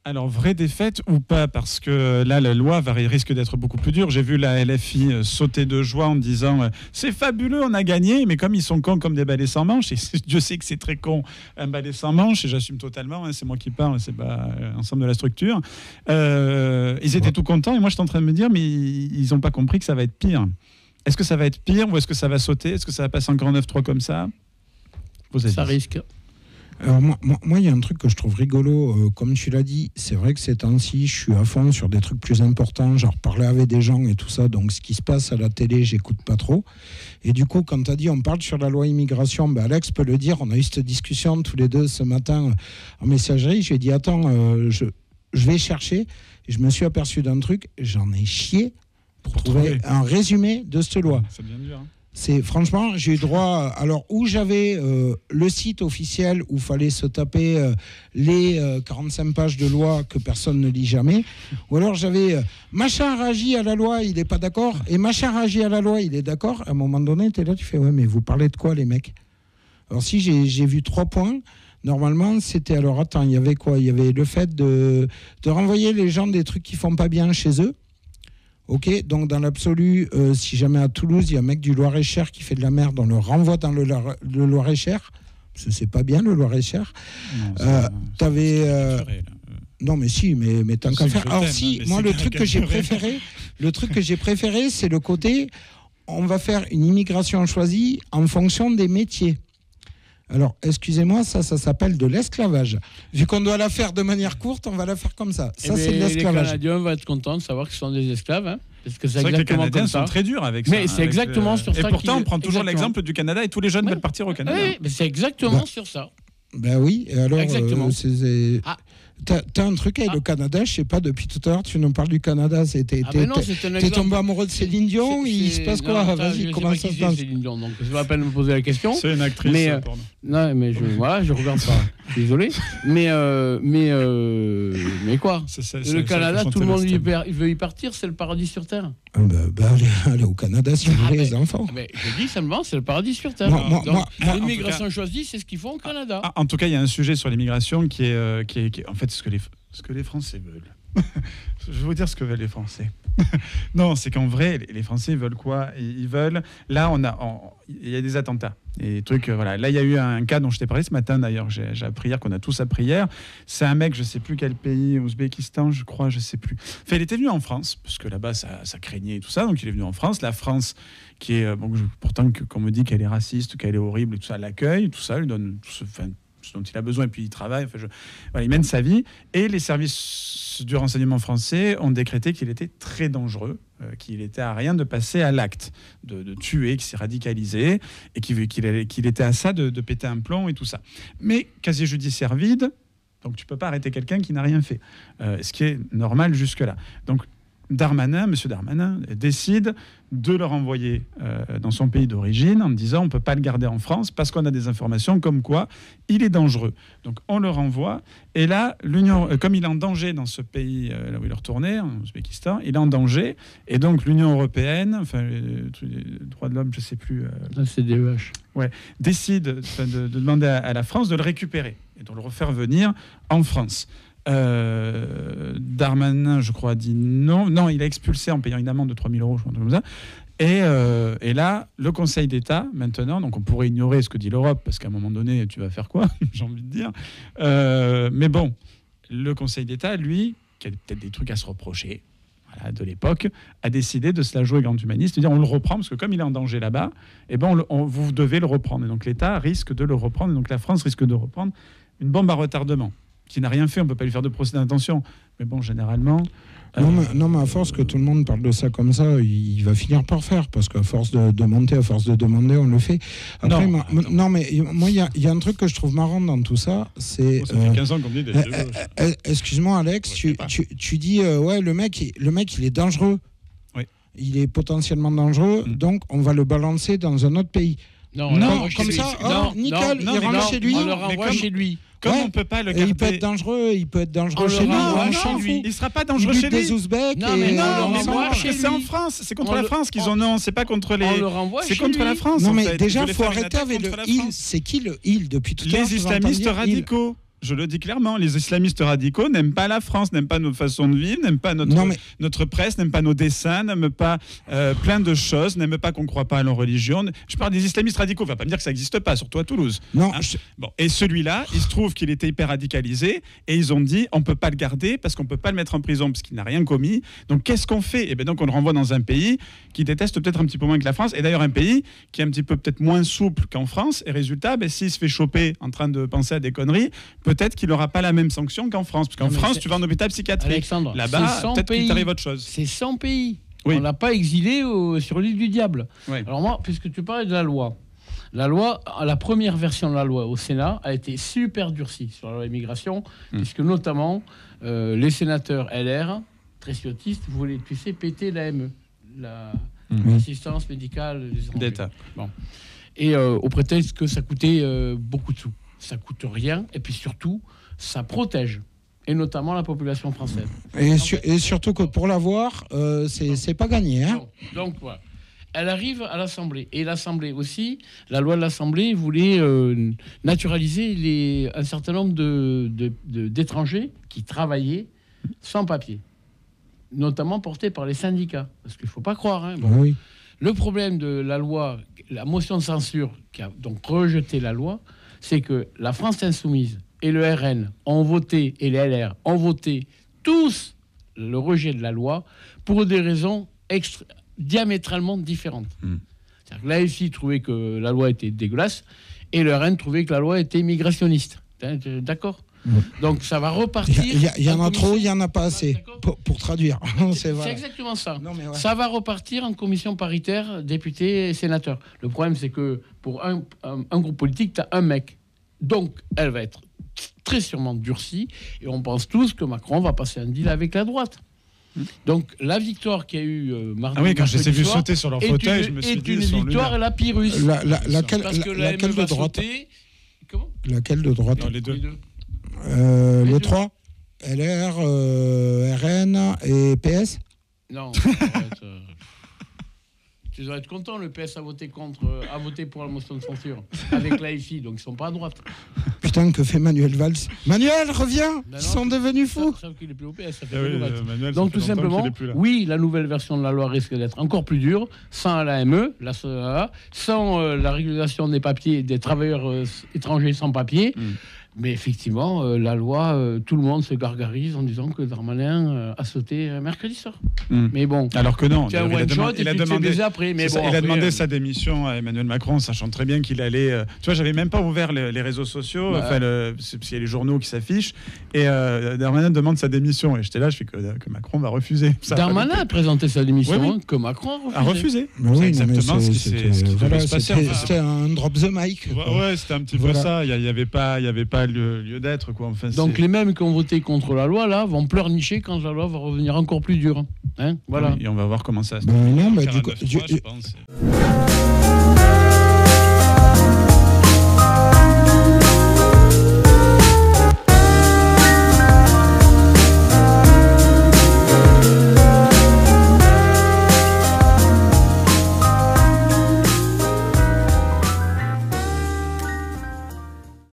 Alors, vraie défaite ou pas? Parce que là, la loi risque d'être beaucoup plus dure. J'ai vu la LFI sauter de joie en disant c'est fabuleux, on a gagné, mais comme ils sont cons comme des balais sans manches, et Dieu sait que c'est très con, un balai sans manches, et j'assume totalement, hein, c'est moi qui parle, c'est pas l'ensemble de la structure. Ils étaient tout contents, et moi, j'étais en train de me dire, mais ils n'ont pas compris que ça va être pire. Est-ce que ça va être pire ou est-ce que ça va sauter? Est-ce que ça va passer encore en 9-3 comme ça? Ça risque. Alors moi, il y a un truc que je trouve rigolo, comme tu l'as dit, c'est vrai que ces temps-ci, je suis à fond sur des trucs plus importants, genre parler avec des gens et tout ça, donc ce qui se passe à la télé, j'écoute pas trop. Et du coup, quand tu as dit, on parle sur la loi immigration, ben Alex peut le dire, on a eu cette discussion tous les deux ce matin en messagerie, j'ai dit, attends, je vais chercher, et je me suis aperçu d'un truc, j'en ai chié pour trouver un résumé de cette loi. C'est bien dur, hein. Franchement, j'ai eu droit. Alors, où j'avais le site officiel où il fallait se taper les 45 pages de loi que personne ne lit jamais, ou alors j'avais machin réagit à la loi, il n'est pas d'accord, et machin réagit à la loi, il est d'accord. À un moment donné, tu es là, tu fais ouais, mais vous parlez de quoi, les mecs? Alors, si j'ai vu 3 points. Normalement, c'était. Alors, attends, il y avait quoi? Il y avait le fait de renvoyer les gens des trucs qui font pas bien chez eux. Ok, donc dans l'absolu, si jamais à Toulouse, il y a un mec du Loir-et-Cher qui fait de la merde, on le renvoie dans le Loir-et-Cher. C'est pas bien, le Loir-et-Cher. Non, mais si, mais tant qu'à faire. Alors si, moi, le truc que j'ai préféré, c'est le côté, on va faire une immigration choisie en fonction des métiers. Alors, excusez-moi, ça s'appelle de l'esclavage. Vu qu'on doit la faire de manière courte, on va la faire comme ça. Ça, c'est de l'esclavage. Les Canadiens vont être contents de savoir qu'ils sont des esclaves, hein, parce que c'est vrai exactement que les Canadiens comme ça. sont très durs avec ça. Mais c'est exactement sur ça. Et pourtant, on prend toujours l'exemple du Canada et tous les jeunes veulent partir au Canada. Oui, mais c'est exactement sur ça. Ben oui, et alors, exactement. T'as un truc avec le Canada, je sais pas, depuis tout à l'heure, tu nous parles du Canada, t'es tombé amoureux de Céline Dion, il se passe quoi? Vas-y, comment ça se passe? Céline Dion, donc je vais à peine me poser la question. C'est une actrice. Non, mais je regarde pas. Désolé. Mais quoi? Le Canada, tout le monde il veut y partir, c'est le paradis sur Terre. Allez au Canada si vous voulez, les enfants. Mais je dis simplement, c'est le paradis sur Terre. L'immigration choisie, c'est ce qu'ils font au Canada. En tout cas, il y a un sujet sur l'immigration qui est en fait ce que les Français veulent. Je vais vous dire ce que veulent les Français. Non, c'est qu'en vrai, les Français veulent quoi? Ils veulent. Là, il y a des attentats. Et des trucs, voilà. Là, il y a eu un cas dont je t'ai parlé ce matin, d'ailleurs. J'ai appris hier qu'on a tous appris hier. C'est un mec, je ne sais plus quel pays, Ouzbékistan, je crois, je ne sais plus. Enfin, il était venu en France, parce que là-bas, ça craignait et tout ça. Donc, il est venu en France. La France, qui est, pourtant, qu'on me dit qu'elle est raciste, qu'elle est horrible et tout ça, l'accueille, tout ça, lui donne tout ce dont il a besoin, et puis il travaille, voilà, il mène sa vie, et les services du renseignement français ont décrété qu'il était très dangereux, qu'il était à rien de passer à l'acte, de tuer, qu'il s'est radicalisé, et qu'il était à ça de péter un plomb et tout ça. Mais casier judiciaire vide, donc tu peux pas arrêter quelqu'un qui n'a rien fait, ce qui est normal jusque-là. Donc Monsieur Darmanin décide de le renvoyer dans son pays d'origine en disant on ne peut pas le garder en France parce qu'on a des informations comme quoi il est dangereux. Donc on le renvoie et là, comme il est en danger dans ce pays là où il est retourné, en Ouzbékistan, il est en danger et donc l'Union européenne, enfin les droits de l'homme, je ne sais plus... La CDEH. Ouais, décide de demander à la France de le récupérer et de le refaire venir en France. Darmanin, je crois, a dit non, il a expulsé en payant une amende de 3 000 €, je crois, comme ça. Et là, le Conseil d'État, maintenant, donc on pourrait ignorer ce que dit l'Europe, parce qu'à un moment donné, tu vas faire quoi, j'ai envie de dire. Mais bon, le Conseil d'État, lui, qui a peut-être des trucs à se reprocher, voilà, de l'époque, a décidé de se la jouer grand humaniste, de dire on le reprend, parce que comme il est en danger là-bas, vous devez le reprendre. Et donc l'État risque de le reprendre, et donc la France risque de reprendre une bombe à retardement. Qui n'a rien fait, on ne peut pas lui faire de procès d'intention. Mais bon, généralement... Non, mais à force que tout le monde parle de ça comme ça, il va finir par faire, parce qu'à force de monter, à force de demander, on le fait. Après, non, mais moi, il y a un truc que je trouve marrant dans tout ça, c'est... Ça fait 15 ans qu'on dit des excuse-moi, Alex, tu dis, ouais, le mec, il est dangereux. Oui. Il est potentiellement dangereux, donc on va le balancer dans un autre pays. Non, comme ça, nickel, il rentre chez lui. On le renvoie chez lui. Comme on peut pas le garder. Il peut être dangereux, chez lui. Il ne sera pas dangereux chez lui. Des Ouzbeks. C'est en France. C'est contre la France qu'ils en ont. C'est pas contre les. On le renvoie. C'est contre la France. Non, mais déjà, il faut arrêter avec le il. C'est qui le il depuis tout à l'heure? Les islamistes radicaux. Je le dis clairement, les islamistes radicaux n'aiment pas la France, n'aiment pas notre façon de vivre, n'aiment pas notre presse, n'aiment pas nos dessins, n'aiment pas plein de choses, n'aiment pas qu'on ne croit pas à leur religion. Je parle des islamistes radicaux, il ne va pas me dire que ça n'existe pas, surtout à Toulouse. Non. Hein, bon. Et celui-là, il se trouve qu'il était hyper radicalisé et ils ont dit on ne peut pas le garder parce qu'on ne peut pas le mettre en prison parce qu'il n'a rien commis. Donc qu'est-ce qu'on fait? Et bien donc on le renvoie dans un pays qui déteste peut-être un petit peu moins que la France, et d'ailleurs un pays qui est un petit peu peut-être moins souple qu'en France. Et résultat, s'il se fait choper en train de penser à des conneries, peut-être qu'il n'aura pas la même sanction qu'en France. Parce qu'en France, tu vas en hôpital psychiatrique. Alexandre, là-bas, peut-être qu'il t'arrive autre chose. C'est 100 pays. Oui. On l'a pas exilé sur l'île du diable. Oui. Alors moi, puisque tu parlais de la loi, la première version de la loi au Sénat a été super durcie sur la loi immigration, puisque notamment les sénateurs LR, très siotistes, voulaient, tu sais, péter l'AME, l'assistance médicale des étrangers. D'État. Bon. Et au prétexte que ça coûtait beaucoup de sous. Ça coûte rien, et puis surtout, ça protège, et notamment la population française. Et surtout que pour l'avoir, c'est pas gagné. Hein. Donc voilà. Elle arrive à l'Assemblée. Et l'Assemblée aussi, la loi de l'Assemblée voulait naturaliser un certain nombre d'étrangers qui travaillaient sans papier, notamment portés par les syndicats. Parce qu'il ne faut pas croire. Hein. Bon. Oui. Le problème de la loi, la motion de censure qui a donc rejeté la loi, c'est que la France insoumise et le RN ont voté, et les LR ont voté tous le rejet de la loi pour des raisons diamétralement différentes. C'est-à-dire que l'AFI trouvait que la loi était dégueulasse et le RN trouvait que la loi était migrationniste. D'accord ? Donc ça va repartir. Il y en a trop, il n'y en a pas assez pour traduire. C'est exactement ça. Non, ouais. Ça va repartir en commission paritaire, députés et sénateurs. Le problème, c'est que pour un groupe politique, tu as un mec. Donc elle va être très sûrement durcie et on pense tous que Macron va passer un deal avec la droite. Donc la victoire qu'il y a eu mardi. Ah oui, quand je les ai vus sauter sur leur fauteuil, je me suis dit. C'est une victoire à la Pyrrhus. Laquelle de droite? Comment? Laquelle de droite? Non, les deux. Les trois, LR, RN et PS. Non. Tu dois être content, le PS a voté pour la motion de censure avec l'AFI, donc ils sont pas à droite. Putain, que fait Manuel Valls? Manuel, reviens! Ils sont devenus fous! Sauf qu'il est plus au PS, ça fait Manuel, donc tout simplement, oui, la nouvelle version de la loi risque d'être encore plus dure, sans l'AME, sans la régulation des papiers, des travailleurs étrangers sans papier. Mais effectivement, la loi, tout le monde se gargarise en disant que Darmanin a sauté mercredi soir. Mais bon. Alors que non. Il a demandé sa démission à Emmanuel Macron, sachant très bien qu'il allait. Tu vois, j'avais même pas ouvert les réseaux sociaux, parce qu'il y a les journaux qui s'affichent, et Darmanin demande sa démission. Et j'étais là, je fais que Macron va refuser. Darmanin a présenté sa démission, que Macron a refusé. C'est exactement ce qui devait se passer. C'était un drop the mic. Ouais, c'était un petit peu ça. Il n'y avait pas lieu d'être, quoi. Enfin, donc les mêmes qui ont voté contre la loi là vont pleurnicher quand la loi va revenir encore plus dure. Hein, voilà. Et on va voir comment ça se passe. Non, je pense.